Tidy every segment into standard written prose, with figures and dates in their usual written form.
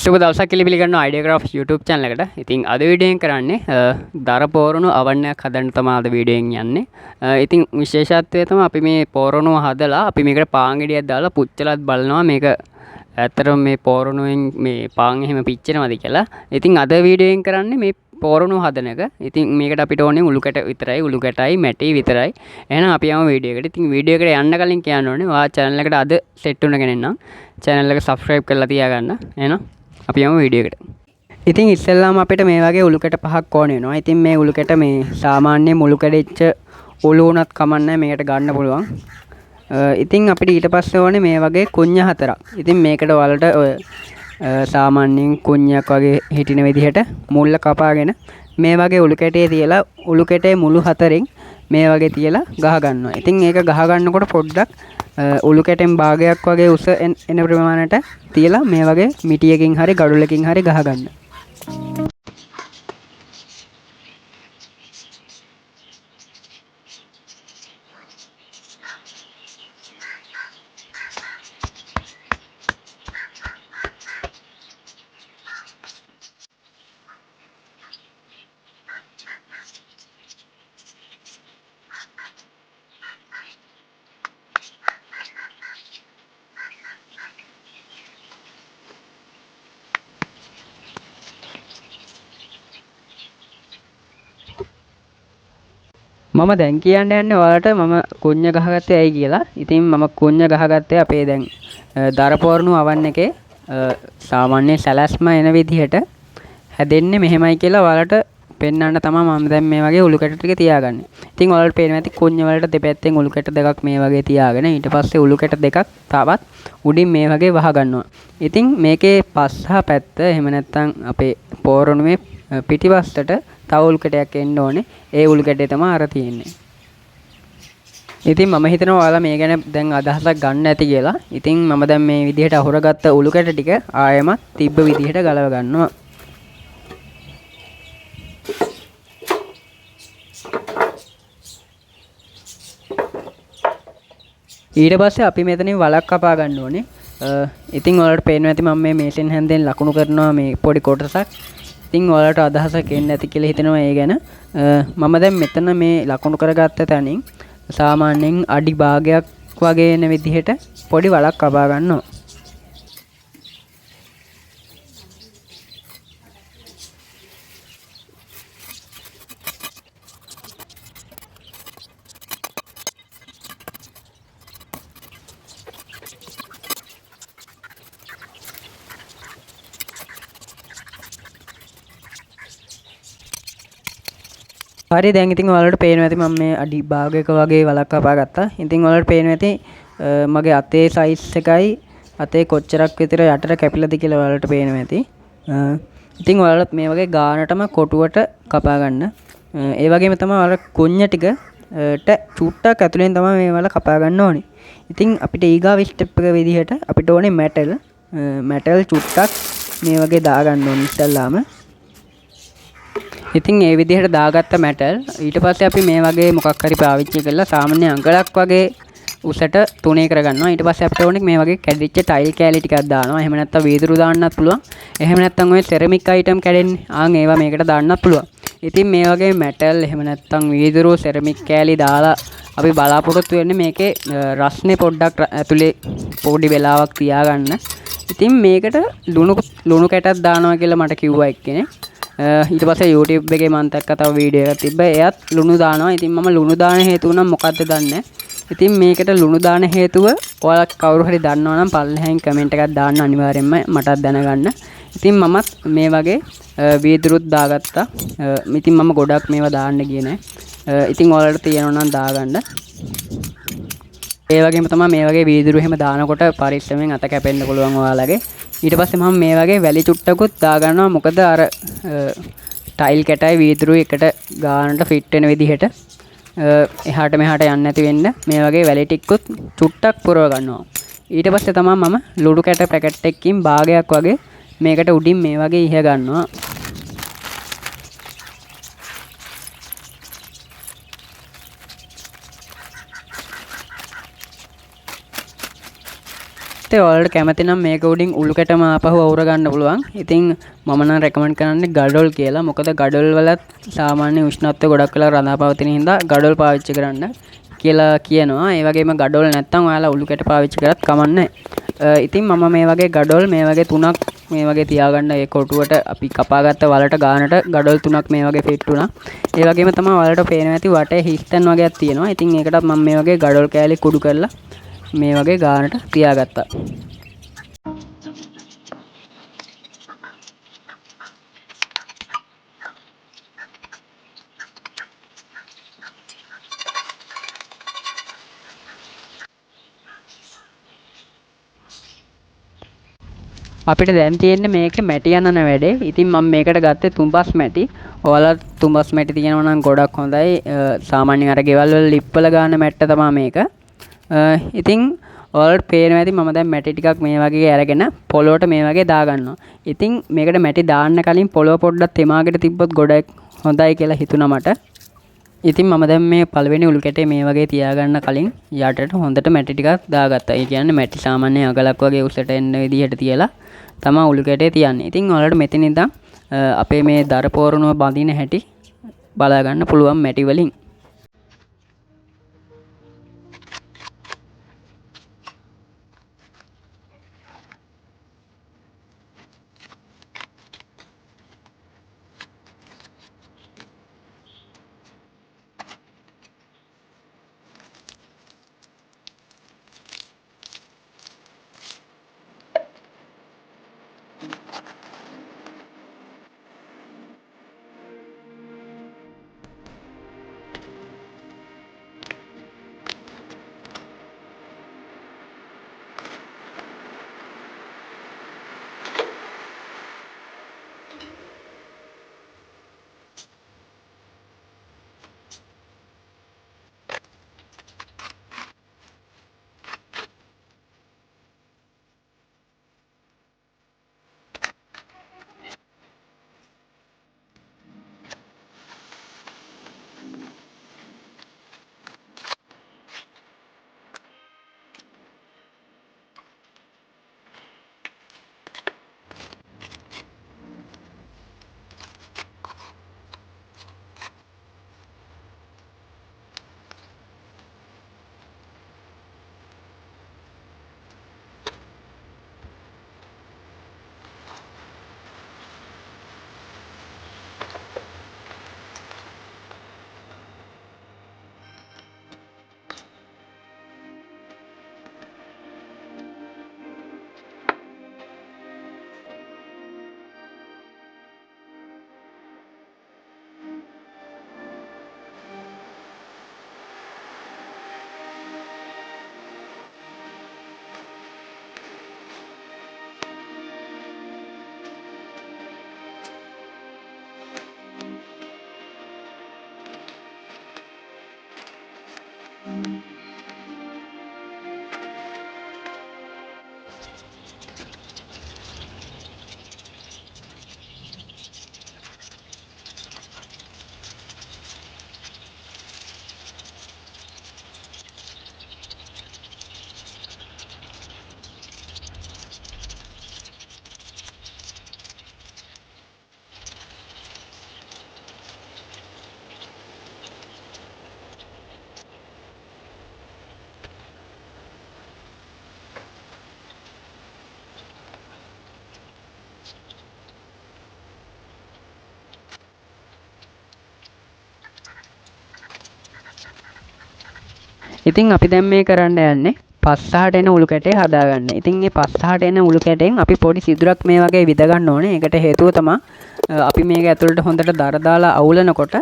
සුබ දවසක් කියලා පිළිගන්නවා අයිඩියාග්‍රාෆ්ස් YouTube channel එකට. ඉතින් අද වීඩියෝ එකෙන් කරන්නේ දර පෝරණු අවන්නයක් හදන්න තමයි අද වීඩියෝ එකෙන් යන්නේ. ඉතින් විශේෂත්වය තමයි අපි මේ පෝරණුව හදලා අපි මේකට පාන් ගෙඩියක් දාලා පුච්චලත් බලනවා මේක ඇත්තටම මේ පෝරණුවෙන් මේ පාන් එහෙම පිච්චෙනවද කියලා. ඉතින් අද වීඩියෝ එකෙන් කරන්නේ මේ පෝරණුව හදන එක. ඉතින් මේකට අපිට ඕනේ උළු කැට විතරයි, උළු කැටයි මැටි විතරයි. එහෙනම් අපි යමු වීඩියෝ එකට. ඉතින් වීඩියෝ එකට යන්න කලින් කියන්න ඕනේ ඔයා channel එකට අද set වුණ කෙනෙක් නම් channel එක subscribe කරලා තියාගන්න. එහෙනම් අපි යමු වීඩියෝ එකට. ඉතින් ඉස්සෙල්ලාම අපිට මේ වගේ උළු කැට පහක් ඕන වෙනවා. ඉතින් මේ උළු කැට මේ සාමාන්‍ය මුළු කැඩෙච්ච උළු උනත් කමන්නේ මේකට ගන්න පුළුවන්. ඉතින් අපිට ඊට පස්සේ ඕනේ මේ වගේ කුඤ්ඤ හතරක්. ඉතින් මේකට වලට ඔය සාමාන්‍යයෙන් කුඤ්ඤයක් වගේ හිටින විදිහට මුල්ල කපාගෙන මේ වගේ උළු කැටේ තියලා උළු කැටේ මුළු හතරෙන් මේ වගේ තියලා ගහ ගන්නවා. ඉතින් ඒක ගහ ගන්නකොට පොඩ්ඩක් උළු කැටෙන් භාගයක් වගේ උස එන ප්‍රමාණයට තියලා මේ වගේ මිටියකින් හරි ගඩොලකින් හරි ගහ ගන්න. මම දැන් කියන්න යන්නේ ඔයාලට මම කුඤ්ඤ ගහගත්තේ ඇයි කියලා. ඉතින් මම කුඤ්ඤ ගහගත්තේ අපේ දැන් දරපෝරණු අවන් එකේ සාමාන්‍ය සැලැස්ම එන විදිහට හැදෙන්නේ මෙහෙමයි කියලා ඔයාලට පෙන්වන්න තමයි මම දැන් මේ වගේ උළු කැට ටික තියාගන්නේ. ඉතින් ඔයාලට පේනවා ඇති කුඤ්ඤ වලට දෙපැත්තෙන් උළු කැට දෙකක් මේ වගේ තියාගෙන ඊට පස්සේ උළු කැට දෙකක් තවත් උඩින් මේ වගේ වහ ගන්නවා. ඉතින් මේකේ පස් සහ පැත්ත එහෙම නැත්නම් අපේ පෝරණුවේ පිටිපස්සට තව උළු කැටයක් එන්න ඕනේ. ඒ උළු කැටේ තමයි අර තියෙන්නේ. ඉතින් මම හිතනවා ඔයාලා මේ ගැන දැන් අදහසක් ගන්න ඇති කියලා. ඉතින් මම දැන් මේ විදිහට අහුරගත්ත උළු කැට ටික ආයෙමත් තිබ්බ විදිහට ගලව ගන්නවා. ඊට පස්සේ අපි මෙතනින් වලක් කපා ගන්න ඕනේ. ඉතින් ඔයාලට පේනවා ඇති මම මේ මේසෙන් හැන්දෙන් ලකුණු කරනවා මේ පොඩි කොටසක්. ඉතින් ඔයාලට අදහසක් එන්න ඇති කියලා හිතනවා ඒ ගැන. මම දැන් මෙතන මේ ලකුණු කරගත්ත තැනින් සාමාන්‍යයෙන් අඩි භාගයක් වගේ එන විදිහට පොඩි වලක් කපා ගන්නවා. හරි දැන් ඉතින් ඔයාලට පේනවා ඇති මම මේ අඩි භාගයක වගේ වලක් කපා ගත්තා. ඉතින් ඔයාලට පේනවා ඇති මගේ අතේ සයිස් එකයි අතේ කොච්චරක් විතර යටට කැපිලාද කියලා ඔයාලට පේනවා ඇති. ඉතින් ඔයාලත් මේ වගේ ගානටම කොටුවට කපා ගන්න. ඒ වගේම තමයි ඔයාලා කුඤ්ඤ ටිකට චුට්ටක් ඇතුලෙන් තමයි මේ වල කපා ගන්න ඕනේ. ඉතින් අපිට ඊගාව ස්ටෙප් එක විදිහට අපිට ඕනේ මැටල් චුට්ටක් මේ වගේ දා ගන්න ඕනේ ඉස්සල්ලාම. ඉතින් ඒ විදිහට දාගත්ත මැටල් ඊට පස්සේ අපි මේ වගේ මොකක් හරි පාවිච්චි කරලා සාමාන්‍ය අඟලක් වගේ උසට තුනේ කරගන්නවා. ඊට පස්සේ අපිට ඕනේ මේ වගේ කැඩිච්ච ටයිල් කෑලි ටිකක් දානවා. එහෙම නැත්නම් වීදුරු දාන්නත් පුළුවන්. එහෙම නැත්නම් ඔය සෙරමික් අයිටම් කැඩෙන්නේ. ඒවා මේකට දාන්නත් පුළුවන්. ඉතින් මේ වගේ මැටල් එහෙම නැත්නම් වීදුරු සෙරමික් කෑලි දාලා අපි බලාපොරොත්තු වෙන්නේ මේකේ රස්නේ පොඩ්ඩක් ඇතුලේ පොඩි වෙලාවක් තියාගන්න. ඉතින් මේකට ලුණු කැටක් දානවා කියලා මට කිව්වා එක්කෙනෙක්. ඊට පස්සේ YouTube එකේ මම දැක්ක තව වීඩියෝ එකක් තිබ්බා. එයත් ලුණු දානවා. ඉතින් මම ලුණු දාන හේතුව නම් මොකද්ද දන්නේ. ඉතින් මේකට ලුණු දාන හේතුව ඔයාලා කවුරු හරි දන්නවා නම් පල්ලෙහෙන් කමෙන්ට් එකක් දාන්න අනිවාර්යෙන්ම මටත් දැනගන්න. ඉතින් මමත් මේ වගේ වීදුරුත් දාගත්තා. ඉතින් මම ගොඩක් මේවා දාන්න ගියේ නෑ. ඉතින් ඔයාලට තියෙනවා නම් දාගන්න. ඒ වගේම තමයි මේ වගේ වීදුරු එහෙම දානකොට පරිස්සමෙන් අත කැපෙන්න පුළුවන් ඔයාලගේ. ඊට පස්සේ මම මේ වගේ වැලි චුට්ටකුත් දා ගන්නවා. මොකද අර ටයිල් කැටයි වීදුරුයි එකට ගානට ෆිට වෙන විදිහට එහාට මෙහාට යන්නේ නැති වෙන්න මේ වගේ වැලි ටිකකුත් චුට්ටක් පුරව ගන්නවා. ඊට පස්සේ තමයි මම ලුණු කැට පැකට් එකකින් භාගයක් වගේ මේකට උඩින් මේ වගේ ඉහ ගන්නවා. පස්සේ ඔයාලට කැමති නම් මේක උඩින් උළු කැටම ආපහු අවුර ගන්න පුළුවන්. ඉතින් මම නම් රෙකමන්ඩ් කරන්නේ ගඩොල් කියලා. මොකද ගඩොල් වලත් සාමාන්‍ය උෂ්ණත්වය ගොඩක් වෙලා රඳා පවතින හින්දා ගඩොල් පාවිච්චි කරන්න කියලා කියනවා. ඒ වගේම ගඩොල් නැත්තම් ඔයාලා උළු කැට පාවිච්චි කරත් කමක් නැහැ. ඉතින් මම මේ වගේ ගඩොල් මේ වගේ තුනක් මේ වගේ තියාගන්න ඒ කොටුවට අපි කපාගත්ත වලට ගානට ගඩොල් තුනක් මේ වගේ ෆිට වුණා. ඒ වගේම තමයි වලට පේනවා ඇති වටේ හිස්තන් වගේක් තියෙනවා. ඉතින් ඒකටත් මම මේ වගේ ගඩොල් කෑලි කුඩු කරලා මේ වගේ ගානට තියාගත්තා. අපිට දැන් තියෙන්නේ මේකේ මැටි යනන වැඩේ. ඉතින් මම මේකට ගත්තේ තුඹස් මැටි. ඔයාලා තුඹස් මැටි තියෙනවා නම් ගොඩක් හොඳයි. සාමාන්‍යයෙන් අර ගෙවල් වල ලිප් වල ගන්න මැට්ට තමයි මේක. ඉතින් ඔයාලට පේනවා ඇති මම දැන් මැටි ටිකක් මේ වගේ අරගෙන පොළොවට මේ වගේ දාගන්නවා. ඉතින් මේකට මැටි දාන්න කලින් පොළොව පොඩ්ඩක් තෙමාගෙන තිබ්බොත් ගොඩක් හොඳයි කියලා හිතුණා මට. ඉතින් මම දැන් මේ පළවෙනි උළු කැටේ මේ වගේ තියාගන්න කලින් යටට හොඳට මැටි ටිකක් දාගත්තා. ඒ කියන්නේ මැටි සාමාන්‍ය අගලක් වගේ උසට එන්න විදිහට තියලා තමයි උළු කැටේ තියන්නේ. ඉතින් ඔයාලට මෙතන ඉඳන් අපේ මේ දර පෝරණුව බඳින හැටි බලා ගන්න පුළුවන් මැටි වලින්. ඉතින් අපි දැන් මේ කරන්න යන්නේ පස්සහට එන උළු කැටේ හදාගන්න. ඉතින් මේ පස්සහට එන උළු කැටෙන් අපි පොඩි සිදුරක් මේ වගේ විද ගන්න ඕනේ. ඒකට හේතුව තමයි අපි මේක ඇතුළට හොඳට දර දාලා අවුලනකොට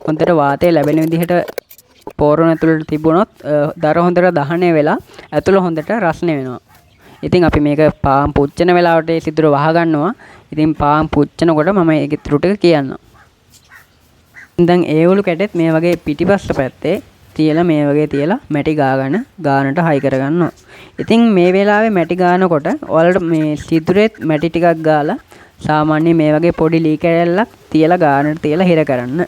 හොඳට වාතය ලැබෙන විදිහට පෝරණ ඇතුළට තිබුණොත් දර හොඳට දහණය වෙලා ඇතුළ හොඳට රස්නේ වෙනවා. ඉතින් අපි මේක පාන් පුච්චන වෙලාවට ඒ සිදුර වහ ගන්නවා. ඉතින් පාන් පුච්චනකොට මම ඒක ඉතුරු ටික කියන්නම්. දැන් ඒ උළු කැටෙත් මේ වගේ පිටිපස්ස පැත්තේ තියලා මේ වගේ තියලා මැටි ගානට හයි කරගන්නවා. ඉතින් මේ වෙලාවේ මැටි ගානකොට ඔයාලට මේ සිදුරෙත් මැටි ටිකක් ගාලා සාමාන්‍ය මේ වගේ පොඩි ලී කැරල්ලක් තියලා ගානට තියලා හිර කරන්න.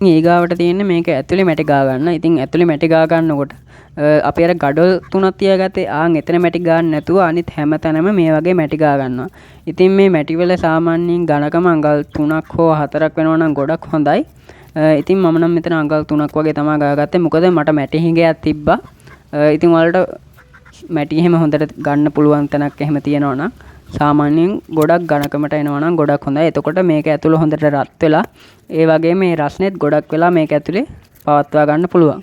ඊගාවට තියෙන්නේ මේක ඇතුලේ මැටි ගා ගන්න. ඉතින් ඇතුලේ මැටි ගා ගන්නකොට අපි අර ගඩොල් තුනක් තියාගත්තේ එතන මැටි ගන්න නැතුව අනිත් හැම තැනම මේ වගේ මැටි ගා ගන්නවා. ඉතින් මේ මැටි වල සාමාන්‍යයෙන් ඝනකම අඟල් 3ක් හෝ 4ක් වෙනවා නම් ගොඩක් හොඳයි. ඉතින් මම නම් මෙතන අඟල් 3ක් වගේ තමයි ගාගත්තේ. මොකද මට මැටි හිඟයක් තිබ්බා. ඉතින් ඔයාලට මැටි එහෙම හොඳට ගන්න පුළුවන් තැනක් එහෙම තියෙනවා නම් සාමාන්‍යයෙන් ගොඩක් ඝනකමට එනවා නම් ගොඩක් හොඳයි. එතකොට මේක ඇතුළ හොඳට රත් වෙලා ඒ වගේ මේ රස්නෙත් ගොඩක් වෙලා මේක ඇතුලේ පවත්වා ගන්න පුළුවන්.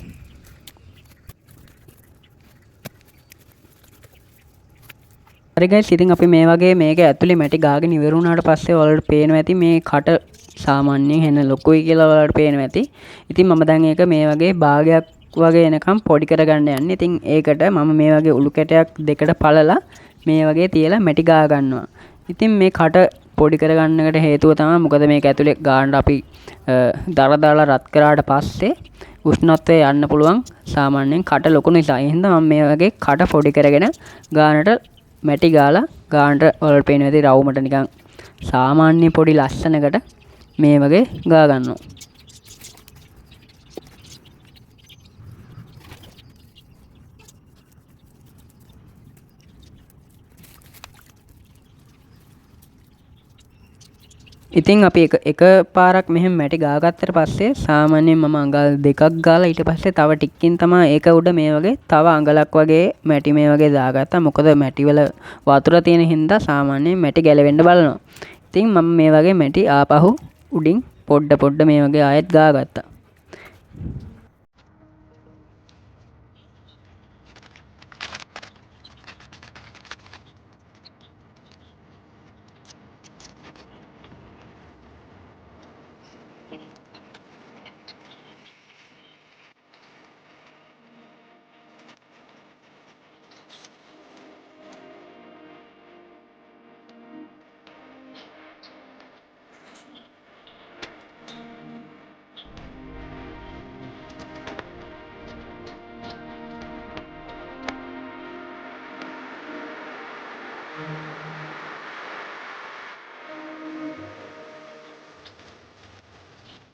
හරි ගයිස්, ඉතින් අපි මේ වගේ මේක ඇතුලේ මැටි ගාගෙන ඉවර වුණාට පස්සේ ඔයාලට පේනවා ඇති මේ කට සාමාන්‍යයෙන් හෙන ලොකුයි කියලා ඔයාලට පේනවා ඇති. ඉතින් මම දැන් ඒක මේ වගේ භාගයක් වගේ එනකම් පොඩි කරගන්න යන්නේ. ඉතින් ඒකට මම මේ වගේ උළු කැටයක් දෙකට පළලා මේ වගේ තියලා මැටි ගා ගන්නවා. ඉතින් මේ කට පොඩි කරගන්නකට හේතුව තමයි මොකද මේක ඇතුලේ ගානට අපි දර දාලා රත් කරාට පස්සේ උෂ්ණත්වය යන්න පුළුවන් සාමාන්‍යයෙන් කට ලොකු නිසා. ඒ හින්දා මම මේ වගේ කට පොඩි කරගෙන ගානට මැටි ගාලා ගානට ඔයාලට පේනවා ඇති රවුමට නිකන් සාමාන්‍ය පොඩි ලස්සනකට මේ වගේ ගා ගන්නවා. ඉතින් අපි එක පාරක් මෙහෙම මැටි ගාගත්තට පස්සේ සාමාන්‍යයෙන් මම අඟල් 2ක් ගාලා ඊට පස්සේ තව ටිකකින් තමයි ඒක උඩ මේ වගේ තව අඟලක් වගේ මැටි මේ වගේ දාගත්තා. මොකද මැටි වල වතුර තියෙන හින්දා සාමාන්‍යයෙන් මැටි ගැලවෙන්න බලනවා. ඉතින් මම මේ වගේ මැටි ආපහු උඩින් පොඩ මේ වගේ ආයෙත් ගාගත්තා.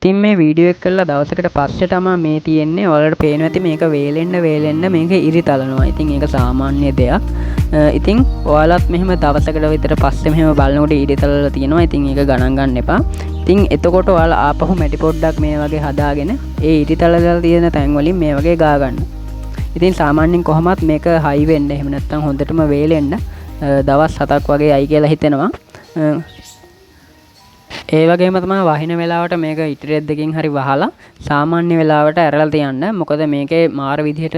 ඉතින් මේ වීඩියෝ එක කළා දවසකට පස්සේ තමයි මේ තියෙන්නේ. ඔයාලට පේනවා ඇති මේක වේලෙන්න මේක ඉරි තලනවා. ඉතින් ඒක සාමාන්‍ය දෙයක්. ඉතින් ඔයාලත් මෙහෙම දවසකට විතර පස්සේ මෙහෙම බලනකොට ඉරි තලලා තියෙනවා. ඉතින් ඒක ගණන් ගන්න එපා. ඉතින් එතකොට ඔයාලා ආපහු මැටි පොඩ්ඩක් මේ වගේ හදාගෙන ඒ ඉරි තලලා තියෙන තැන් වලින් මේ වගේ ගා ගන්න. ඉතින් සාමාන්‍යයෙන් කොහොමත් මේක හයි වෙන්න එහෙම නැත්නම් හොඳටම වේලෙන්න දවස් 7ක් වගේ අයි කියලා හිතෙනවා. ඒ වගේම තමයි වහින වෙලාවට මේක ඉටිරෙත් දෙකකින් හරි වහලා සාමාන්‍ය වෙලාවට ඇරලා තියන්න. මොකද මේකේ මාර විදිහට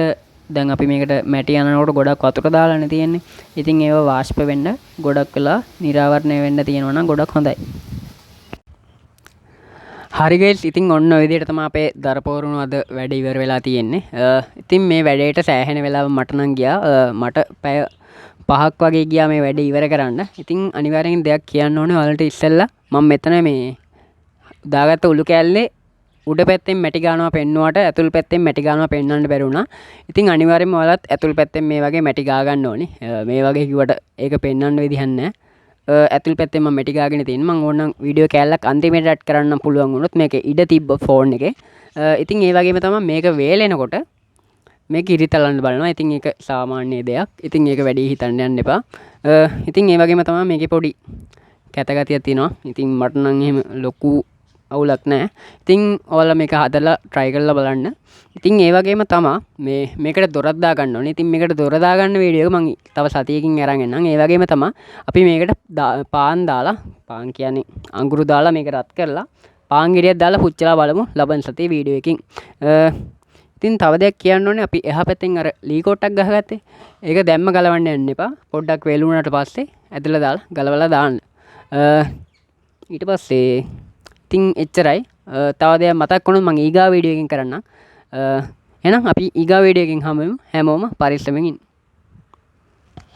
දැන් අපි මේකට මැටි යනකොට ගොඩක් වතුර දාලානේ තියෙන්නේ. ඉතින් ඒව වාෂ්ප වෙන්න ගොඩක් වෙලා නිරාවරණය වෙන්න තියෙනවා නම් ගොඩක් හොඳයි. හරි ගයිස්, ඉතින් ඔන්න ඔය විදිහට තමයි අපේ දරපෝරුණු අද වැඩ ඉවර වෙලා තියෙන්නේ. ඉතින් මේ වැඩේට සෑහෙන වෙලාව මට නම් ගියා. මට පැය 5ක් වගේ ගියා මේ වැඩේ ඉවර කරන්න. ඉතින් අනිවාර්යෙන් දෙයක් කියන්න ඕනේ. ඔයාලට ඉස්සෙල්ලා මම මෙතන මේ දාගත්ත උළු කෑල්ලේ උඩ පැත්තෙන් මැටි ගානවා පෙන්නුවට ඇතුල් පැත්තෙන් මැටි ගානවා පෙන්වන්න බැරි වුණා. ඉතින් අනිවාර්යෙන්ම ඔයාලත් ඇතුල් පැත්තෙන් මේ වගේ මැටි ගා ගන්න ඕනේ. මේ වගේ කිව්වට ඒක පෙන්වන්න විදිහක් නැහැ. ඇතුල් පැත්තෙන් මම මැටි ගාගෙන තියෙනවා. මම ඕනනම් වීඩියෝ කෑල්ලක් අන්තිමට ඇඩ් කරන්න පුළුවන් වුණොත් මේක ඉඩ තිබ්බ ෆෝන් එකේ. ඉතින් ඒ වගේම තමයි මේක වේලෙනකොට මේක ඉරි තලන්න බලනවා. ඉතින් ඒක සාමාන්‍ය දෙයක්. ඉතින් ඒක වැඩි හිතන්න යන්න එපා. ඉතින් ඒ වගේම තමයි මේකේ පොඩි කැතගතියක් තියෙනවා. ඉතින් මට නම් එහෙම ලොකු අවුලක් නැහැ. ඉතින් ඔයාලා මේක හදලා try කරලා බලන්න. ඉතින් ඒ වගේම තමයි මේකට දොරක් දා ගන්න ඕනේ. ඉතින් මේකට දොර දා ගන්න වීඩියෝ එක මම තව සතියකින් අරන් එන්නම්. ඒ වගේම තමයි අපි මේකට පාන් දාලා පාන් කියන්නේ අඟුරු දාලා මේක රත් කරලා පාන් ගෙඩියක් දාලා පුච්චලා බලමු ලබන සතියේ වීඩියෝ එකකින්. ඉතින් තව දෙයක් කියන්න ඕනේ. අපි එහා පැත්තෙන් අර ලී කොටක් ගහගත්තේ. ඒක දැම්ම ගලවන්න යන්න එපා. පොඩ්ඩක් වේලුණාට පස්සේ ඇදලා දාලා ගලවලා දාන්න. ඊට පස්සේ ඉතින් එච්චරයි. තව දෙයක් මතක් වුණොත් මම ඊගා වීඩියෝ එකකින් කරන්නම්. එහෙනම් අපි ඊගා වීඩියෝ එකකින් හැමෝම පරිස්සමෙන් ඉන්න.